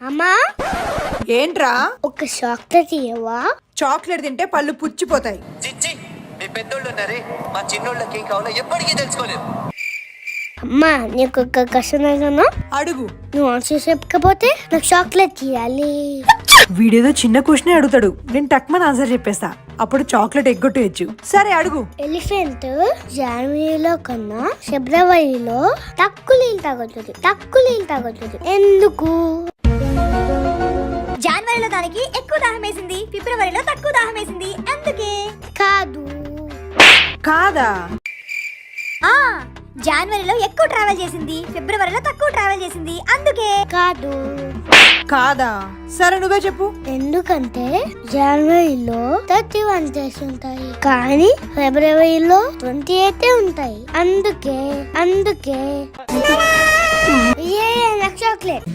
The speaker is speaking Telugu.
అమ్మా ఏంట్రా? ఒక చాక్లెట్ ఇవ్వవా? చాక్లెట్ తింటే పళ్ళు పుచ్చిపోతాయి. చిచ్చి, మీ పెద్దోళ్ళు ఉన్నారే, మా చిన్నోళ్ళకి ఏం కావాలో ఎప్పటికీ తెలుసుకోలేరు. అమ్మా నీకు ఒక కష్టం అడుగు. నువ్వు ఆన్సర్ చెప్పకపోతే నాకు చాక్లెట్ ఇవ్వాలి. వీడేదో చిన్న క్వశ్చన్ అడుగుతాడు, నేను టక్మన్ ఆన్సర్ చెప్పేస్తా, అప్పుడు చాక్లెట్ ఎగ్గొట్టేయచ్చు. సరే అడుగు. ఎలిఫెంట్ జనవరిలో కన్నా ఫిబ్రవరిలో తక్కువ నీళ్ళు తాగుతుంది ఎందుకు? జనవరిలో దానికి ఎక్కువ దాహం వేసింది, ఫిబ్రవరిలో తక్కువ దాహం వేసింది, అందుకే. కాదా? జనవరిలో ఎక్కువ ట్రావెల్ చేసింది, ఫిబ్రవరిలో తక్కువ ట్రావెల్ చేసింది, అందుకే. కాదా? సరే నువ్వే చెప్పు. ఎందుకంటే జనవరిలో 31 డేస్ ఉంటాయి కానీ ఫిబ్రవరిలో 28 ఉంటాయి, అందుకే. నాకు చాక్లెట్.